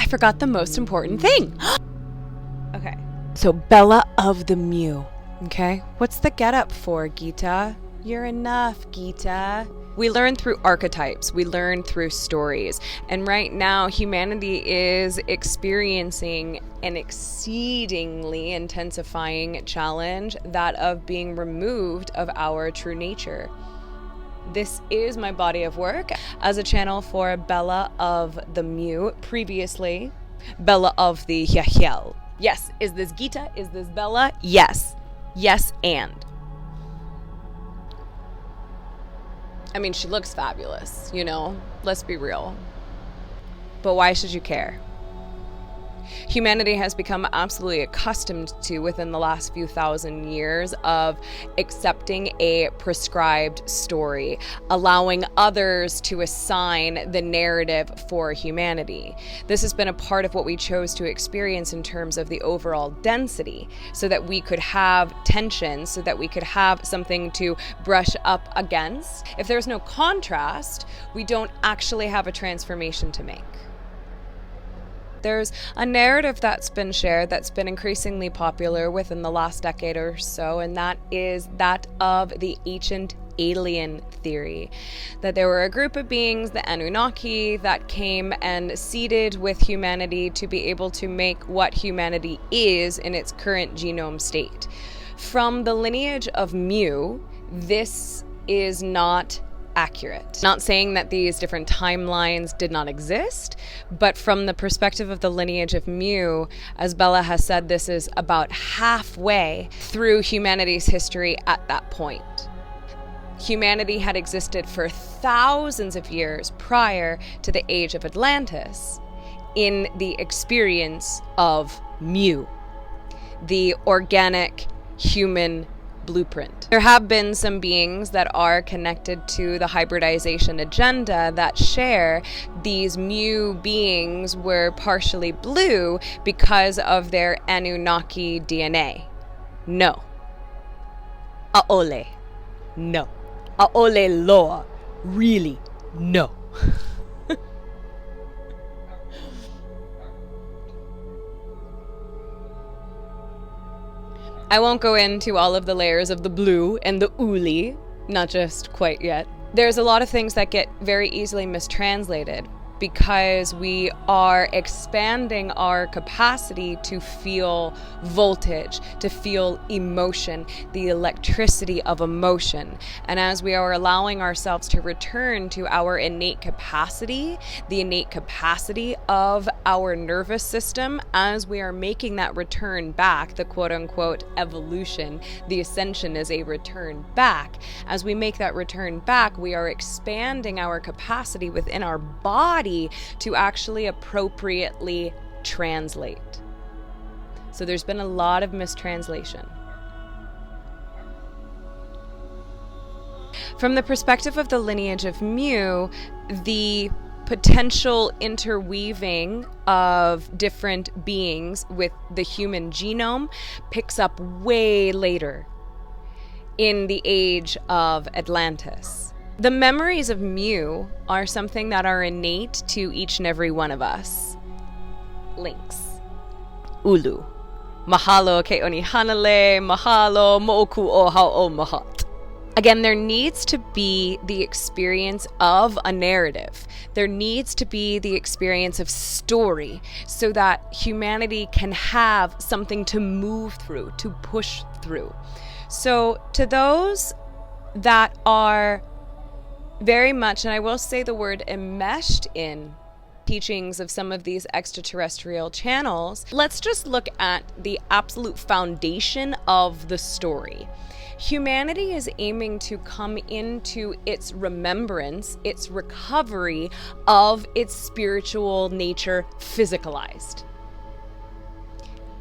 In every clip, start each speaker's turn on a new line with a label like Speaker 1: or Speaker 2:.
Speaker 1: forgot the most important thing. Okay, so Bella of the Mu. Okay, what's the get up for, Gita? You're enough, Gita. We learn through archetypes, we learn through stories, and right now humanity is experiencing an exceedingly intensifying challenge, that of being removed of our true nature. This is my body of work as a channel for Bella of the Mu, previously Bella of the YahYel. Yes, is this Gita? Is this Bella? Yes. Yes, and. I mean, she looks fabulous, you know, let's be real. But why should you care? Humanity has become absolutely accustomed to, within the last few thousand years, of accepting a prescribed story, allowing others to assign the narrative for humanity. This has been a part of what we chose to experience in terms of the overall density, so that we could have tension, so that we could have something to brush up against. If there's no contrast, we don't actually have a transformation to make. There's a narrative that's been shared that's been increasingly popular within the last decade or so, and that is that of the ancient alien theory. That there were a group of beings, the Anunnaki, that came and seeded with humanity to be able to make what humanity is in its current genome state. From the lineage of Mu, this is not accurate. Not saying that these different timelines did not exist, but from the perspective of the lineage of Mu, as Bella has said, this is about halfway through humanity's history at that point. Humanity had existed for thousands of years prior to the age of Atlantis in the experience of Mu, the organic human blueprint. There have been some beings that are connected to the hybridization agenda that share these Mu beings were partially blue because of their Anunnaki DNA. No. Aole. No. Aole loa. Really? No. I won't go into all of the layers of the blue and the uli, not just quite yet. There's a lot of things that get very easily mistranslated because we are expanding our capacity to feel voltage, to feel emotion, the electricity of emotion. And as we are allowing ourselves to return to our innate capacity, the innate capacity of our nervous system, as we are making that return back, the quote-unquote evolution, the ascension is a return back. As we make that return back, we are expanding our capacity within our body to actually appropriately translate. So there's been a lot of mistranslation. From the perspective of the lineage of Mu, the potential interweaving of different beings with the human genome picks up way later in the age of Atlantis. The memories of Mu are something that are innate to each and every one of us. Links. Ulu. Mahalo ke oni hanale, mahalo mo'oku o hao mahat. Again, there needs to be the experience of a narrative. There needs to be the experience of story so that humanity can have something to move through, to push through. So to those that are very much, and I will say the word enmeshed in teachings of some of these extraterrestrial channels, let's just look at the absolute foundation of the story. Humanity is aiming to come into its remembrance, its recovery of its spiritual nature physicalized.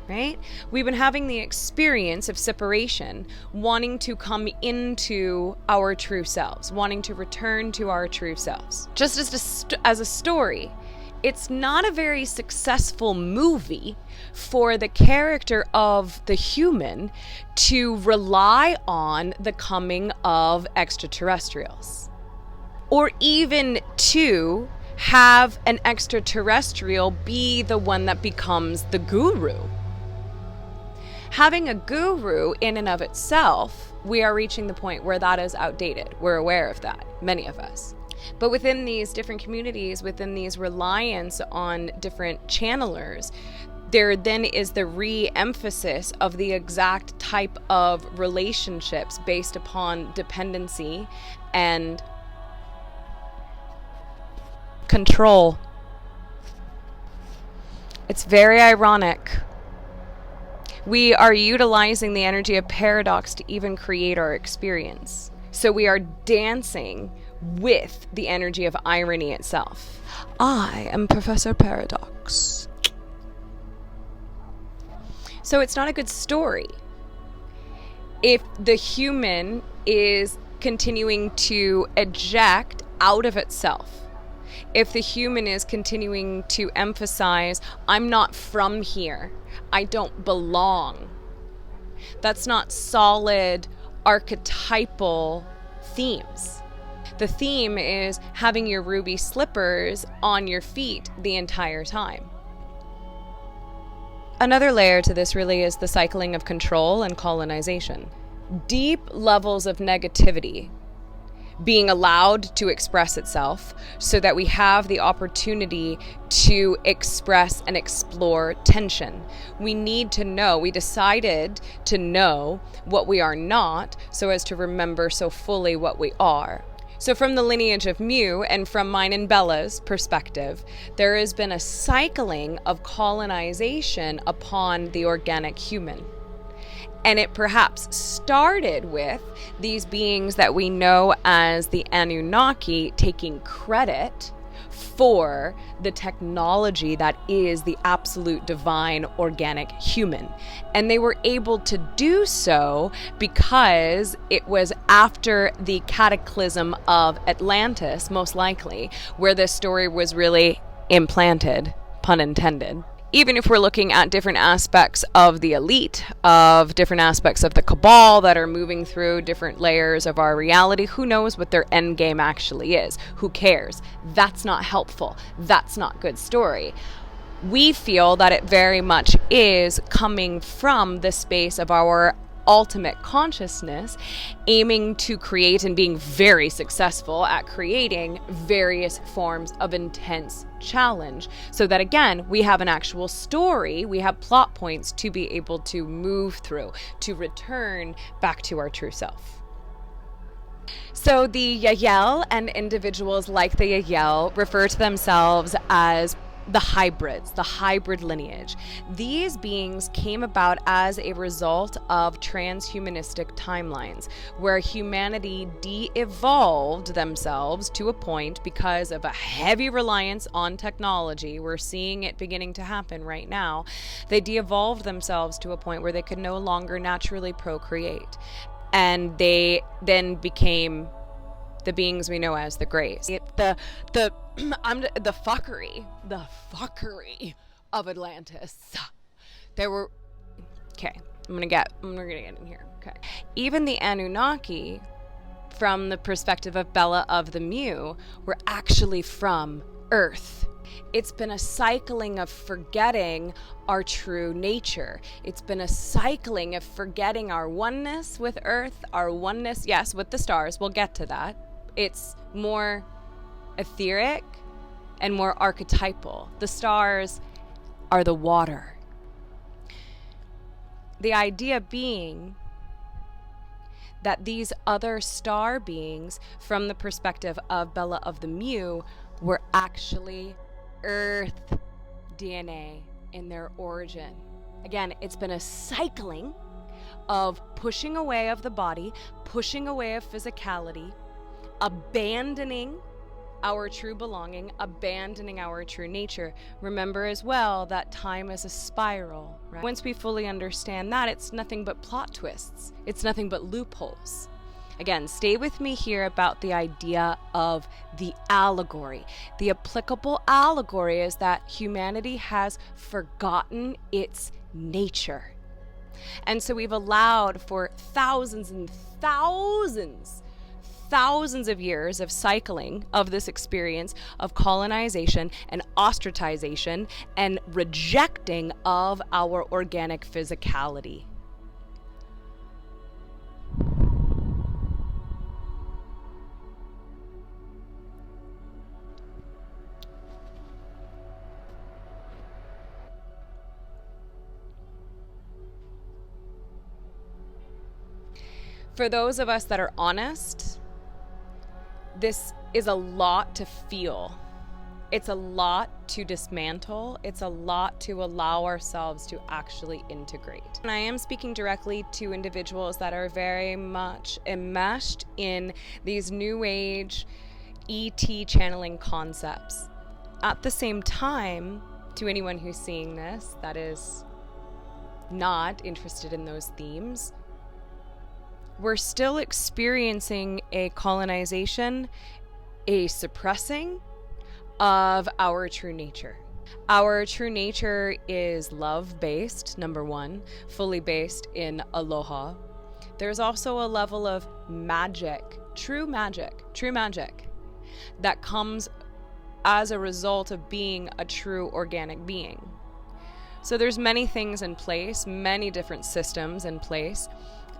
Speaker 1: Right? We've been having the experience of separation, wanting to come into our true selves, wanting to return to our true selves. Just as a story, it's not a very successful movie for the character of the human to rely on the coming of extraterrestrials, or even to have an extraterrestrial be the one that becomes the guru. Having a guru in and of itself, we are reaching the point where that is outdated. We're aware of that, many of us. But within these different communities, within these reliance on different channelers, there then is the re-emphasis of the exact type of relationships based upon dependency and control. It's very ironic. We are utilizing the energy of paradox to even create our experience. So we are dancing with the energy of irony itself. I am Professor Paradox. So it's not a good story if the human is continuing to eject out of itself. If the human is continuing to emphasize, I'm not from here, I don't belong. That's not solid archetypal themes. The theme is having your ruby slippers on your feet the entire time. Another layer to this really is the cycling of control and colonization. Deep levels of negativity being allowed to express itself so that we have the opportunity to express and explore tension. We need to know, we decided to know what we are not so as to remember so fully what we are. So from the lineage of Mu and from mine and Bella's perspective, there has been a cycling of colonization upon the organic human. And it perhaps started with these beings that we know as the Anunnaki taking credit for the technology that is the absolute divine organic human. And they were able to do so because it was after the cataclysm of Atlantis, most likely, where this story was really implanted, pun intended. Even if we're looking at different aspects of the elite, of different aspects of the cabal that are moving through different layers of our reality, who knows what their end game actually is? Who cares? That's not helpful. That's not good story. We feel that it very much is coming from the space of our ultimate consciousness, aiming to create and being very successful at creating various forms of intense challenge, so that again we have an actual story, we have plot points to be able to move through, to return back to our true self. So the YahYel and individuals like the YahYel refer to themselves as the hybrids, the hybrid lineage. These beings came about as a result of transhumanistic timelines, where humanity de-evolved themselves to a point because of a heavy reliance on technology. We're seeing it beginning to happen right now. They de-evolved themselves to a point where they could no longer naturally procreate. And they then became the beings we know as the Greys. The fuckery of Atlantis. There were, okay, I'm gonna get in here. Okay, even the Anunnaki, from the perspective of Bella of the Mu, were actually from Earth. It's been a cycling of forgetting our true nature. It's been a cycling of forgetting our oneness with Earth, our oneness, yes, with the stars. We'll get to that. It's more etheric and more archetypal. The stars are the water. The idea being that these other star beings, from the perspective of Bella of the Mu, were actually Earth DNA in their origin. Again, it's been a cycling of pushing away of the body, pushing away of physicality, abandoning our true belonging, abandoning our true nature. Remember as well that time is a spiral, right? Once we fully understand that, it's nothing but plot twists. It's nothing but loopholes. Again, stay with me here about the idea of the allegory. The applicable allegory is that humanity has forgotten its nature. And so we've allowed for thousands and thousands thousands of years of cycling of this experience of colonization and ostracization and rejecting of our organic physicality. For those of us that are honest, this is a lot to feel. It's a lot to dismantle. It's a lot to allow ourselves to actually integrate. And I am speaking directly to individuals that are very much enmeshed in these new age ET channeling concepts. At the same time, to anyone who's seeing this that is not interested in those themes, we're still experiencing a colonization, a suppressing of our true nature. Our true nature is love-based, number one, fully based in aloha. There's also a level of magic, true magic, that comes as a result of being a true organic being. So there's many things in place, many different systems in place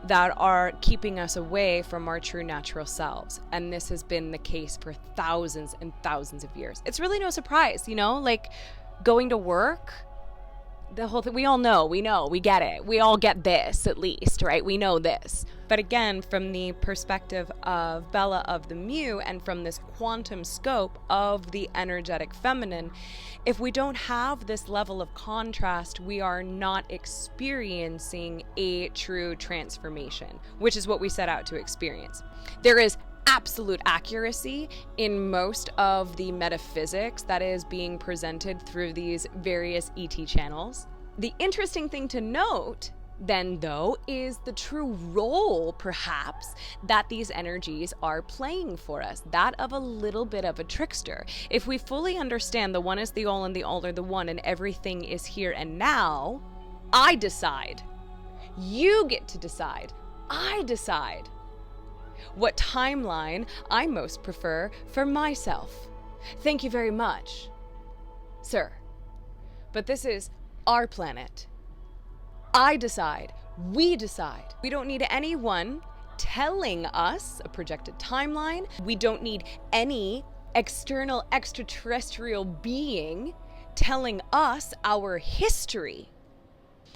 Speaker 1: that are keeping us away from our true natural selves. And this has been the case for thousands and thousands of years. It's really no surprise, like going to work, the whole thing, we get it. We all get this at least, right? We know this. But again, from the perspective of Bella of the Mu and from this quantum scope of the energetic feminine, if we don't have this level of contrast, we are not experiencing a true transformation, which is what we set out to experience. There is absolute accuracy in most of the metaphysics that is being presented through these various ET channels. The interesting thing to note then, though, is the true role, perhaps, that these energies are playing for us, that of a little bit of a trickster. If we fully understand the one is the all and the all are the one and everything is here and now, I decide. You get to decide. I decide what timeline I most prefer for myself. Thank you very much, sir. But this is our planet. I decide. We decide. We don't need anyone telling us a projected timeline. We don't need any external extraterrestrial being telling us our history.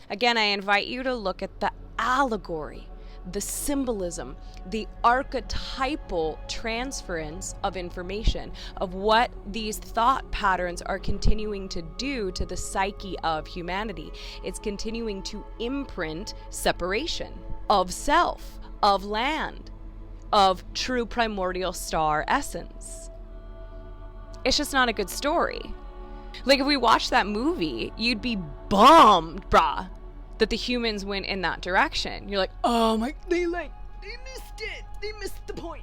Speaker 1: Again, I invite you to look at the allegory, the symbolism, the archetypal transference of information, of what these thought patterns are continuing to do to the psyche of humanity. It's continuing to imprint separation of self, of land, of true primordial star essence. It's just not a good story. Like, if we watched that movie, you'd be bummed, brah, that the humans went in that direction. You're like, oh my, they missed it. They missed the point.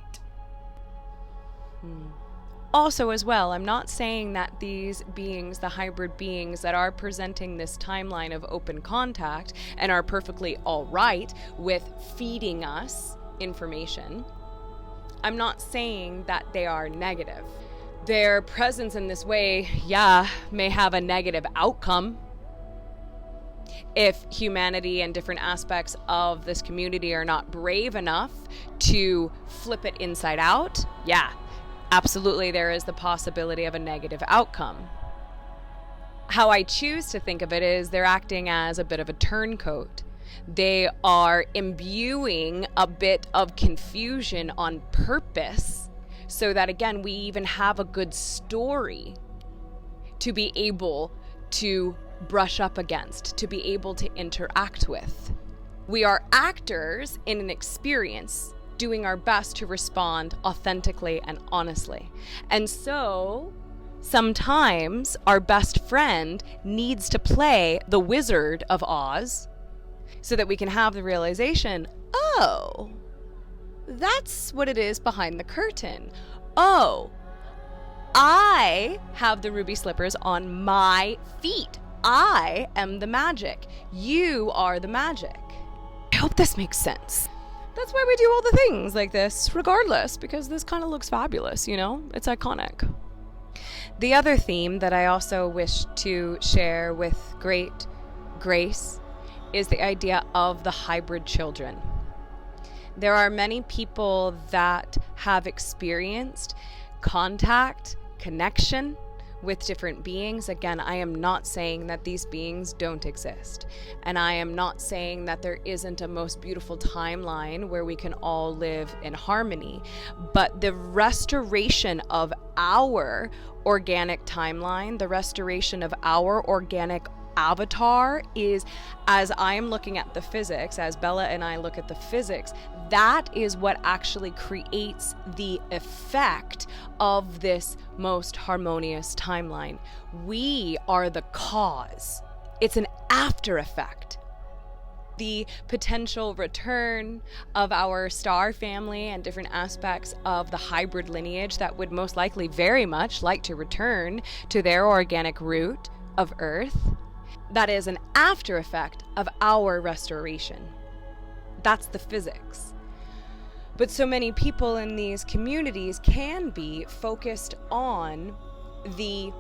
Speaker 1: Also, as well, I'm not saying that these beings, the hybrid beings that are presenting this timeline of open contact and are perfectly all right with feeding us information, I'm not saying that they are negative. Their presence in this way, may have a negative outcome. If humanity and different aspects of this community are not brave enough to flip it inside out, absolutely there is the possibility of a negative outcome. How I choose to think of it is they're acting as a bit of a turncoat. They are imbuing a bit of confusion on purpose so that, again, we even have a good story to be able to brush up against, to be able to interact with. We are actors in an experience, doing our best to respond authentically and honestly. And so sometimes our best friend needs to play the Wizard of Oz so that we can have the realization, oh, that's what it is behind the curtain. Oh, I have the ruby slippers on my feet. I am the magic. You are the magic. I hope this makes sense. That's why we do all the things like this, regardless, because this kind of looks fabulous, you know? It's iconic. The other theme that I also wish to share with great grace is the idea of the hybrid children. There are many people that have experienced contact, connection with different beings. Again, I am not saying that these beings don't exist. And I am not saying that there isn't a most beautiful timeline where we can all live in harmony. But the restoration of our organic timeline, the restoration of our organic avatar is, as I am looking at the physics, as Bella and I look at the physics, that is what actually creates the effect of this most harmonious timeline. We are the cause. It's an after effect. The potential return of our star family and different aspects of the hybrid lineage that would most likely very much like to return to their organic root of Earth. That is an after effect of our restoration. That's the physics. But so many people in these communities can be focused on the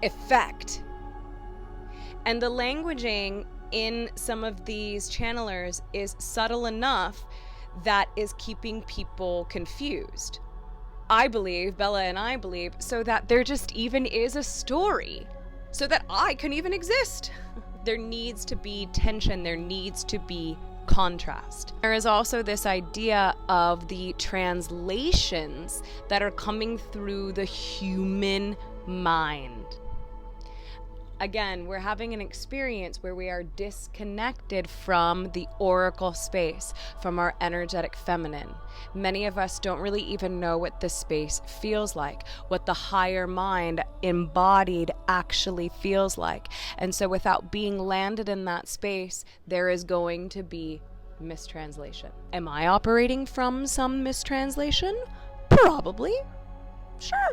Speaker 1: effect. And the languaging in some of these channelers is subtle enough that is keeping people confused. I believe, Bella and I believe, so that there just even is a story, so that I can even exist. There needs to be tension, there needs to be contrast. There is also this idea of the translations that are coming through the human mind. Again, we're having an experience where we are disconnected from the oracle space, from our energetic feminine. Many of us don't really even know what this space feels like, what the higher mind embodied actually feels like. And so without being landed in that space, there is going to be mistranslation. Am I operating from some mistranslation? Probably. Sure.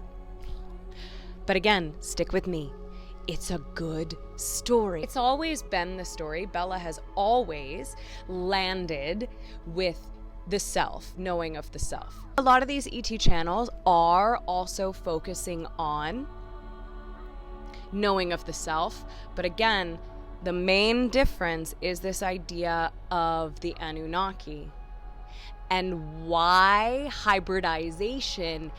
Speaker 1: But again, stick with me. It's a good story. It's always been the story. Bella has always landed with the self, knowing of the self. A lot of these ET channels are also focusing on knowing of the self. But again, the main difference is this idea of the Anunnaki and why hybridization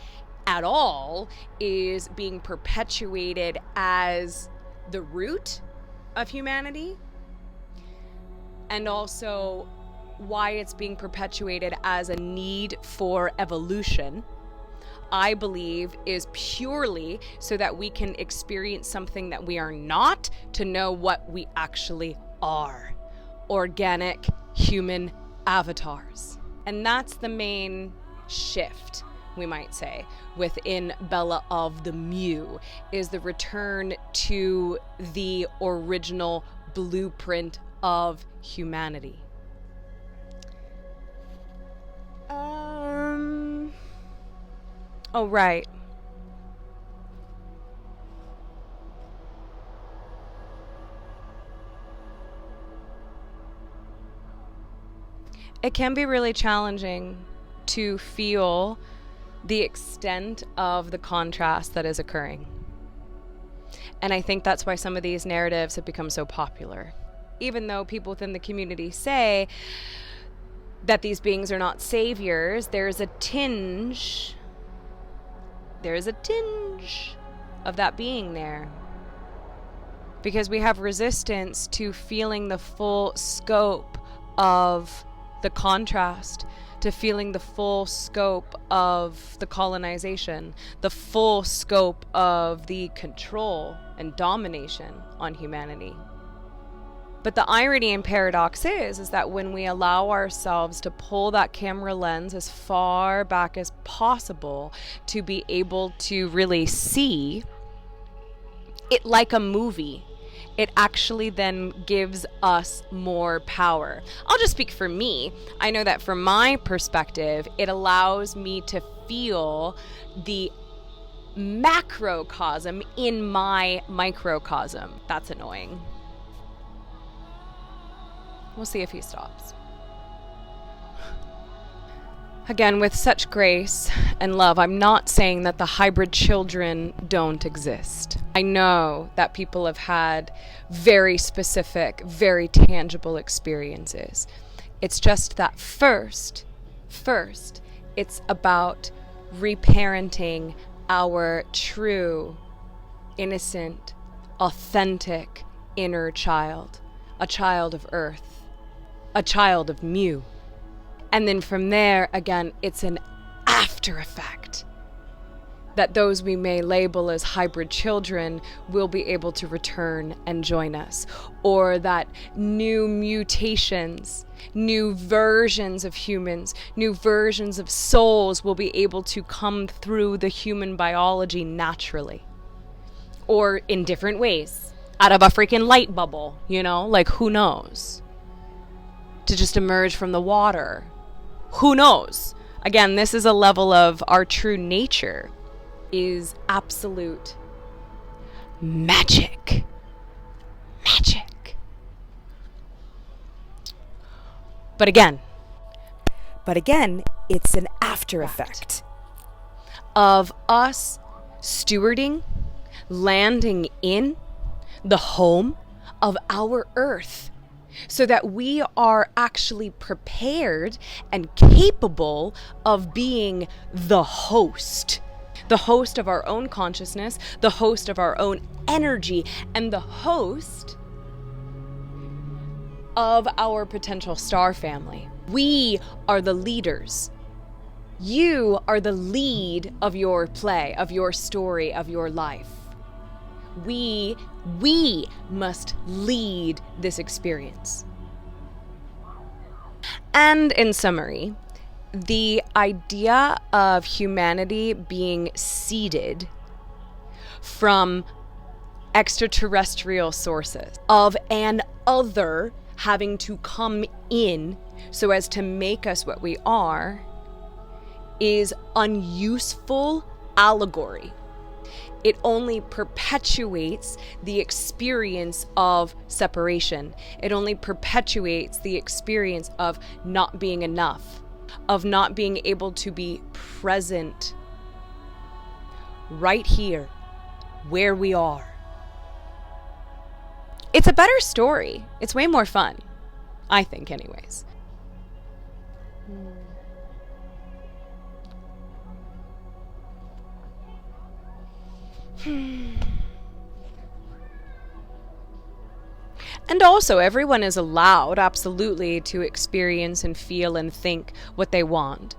Speaker 1: at all is being perpetuated as the root of humanity, and also why it's being perpetuated as a need for evolution, I believe is purely so that we can experience something that we are not, to know what we actually are: organic human avatars. And that's the main shift, we might say, within Bella of the Mew, is the return to the original blueprint of humanity. Oh, right. It can be really challenging to feel the extent of the contrast that is occurring. And I think that's why some of these narratives have become so popular. Even though people within the community say that these beings are not saviors, there's a tinge of that being there. Because we have resistance to feeling the full scope of the contrast, to feeling the full scope of the colonization, the full scope of the control and domination on humanity. But the irony and paradox is that when we allow ourselves to pull that camera lens as far back as possible to be able to really see it like a movie, it actually then gives us more power. I'll just speak for me. I know that from my perspective, it allows me to feel the macrocosm in my microcosm. That's annoying. We'll see if he stops. Again, with such grace and love, I'm not saying that the hybrid children don't exist. I know that people have had very specific, very tangible experiences. It's just that first, it's about reparenting our true, innocent, authentic inner child, a child of earth, a child of Mu. And then from there, again, it's an after effect that those we may label as hybrid children will be able to return and join us. Or that new mutations, new versions of humans, new versions of souls will be able to come through the human biology naturally. Or in different ways. Out of a freaking light bubble, like who knows? To just emerge from the water. Who knows? Again, this is a level of our true nature is absolute magic. Magic. But again, it's an after effect of us stewarding, landing in the home of our earth, so that we are actually prepared and capable of being the host of our own consciousness, the host of our own energy, and the host of our potential star family. We are the leaders. You are the lead of your play, of your story, of your life. We must lead this experience. And in summary, the idea of humanity being seeded from extraterrestrial sources, of an other having to come in so as to make us what we are, is unuseful allegory. It only perpetuates the experience of separation. It only perpetuates the experience of not being enough, of not being able to be present right here, where we are. It's a better story. It's way more fun, I think, anyways. And also, everyone is allowed, absolutely, to experience and feel and think what they want.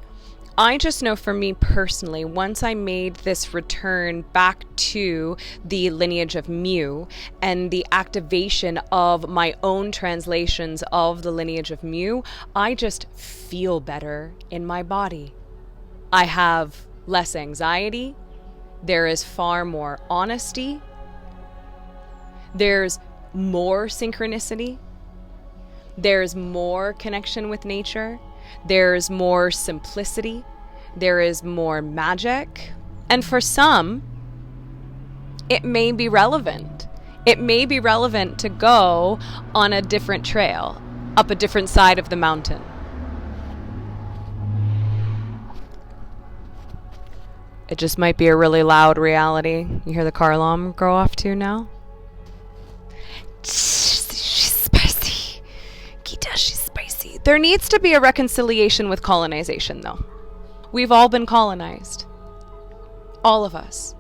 Speaker 1: I just know for me personally, once I made this return back to the lineage of Mu and the activation of my own translations of the lineage of Mu, I just feel better in my body. I have less anxiety. There is far more honesty. There's more synchronicity. There's more connection with nature. There's more simplicity. There is more magic. And for some, it may be relevant. It may be relevant to go on a different trail, up a different side of the mountain. It just might be a really loud reality. You hear the car alarm go off too now? She's spicy. Gita, she's spicy. There needs to be a reconciliation with colonization, though. We've all been colonized. All of us.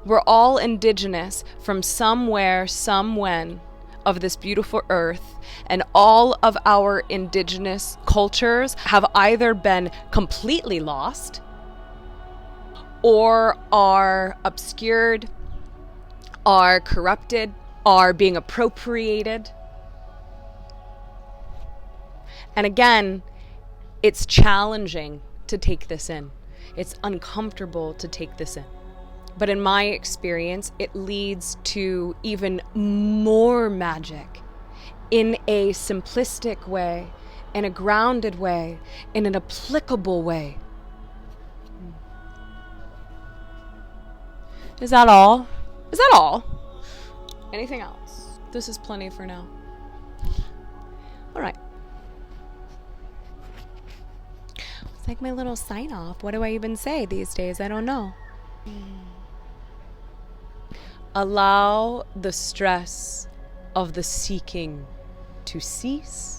Speaker 1: We're all indigenous from somewhere, somewhen of this beautiful earth, and all of our indigenous cultures have either been completely lost or are obscured, are corrupted, are being appropriated. And again, it's challenging to take this in. It's uncomfortable to take this in. But in my experience, it leads to even more magic in a simplistic way, in a grounded way, in an applicable way. Is that all? Is that all? Anything else? This is plenty for now. All right. like my little sign off. What do I even say these days? I don't know. Allow the stress of the seeking to cease.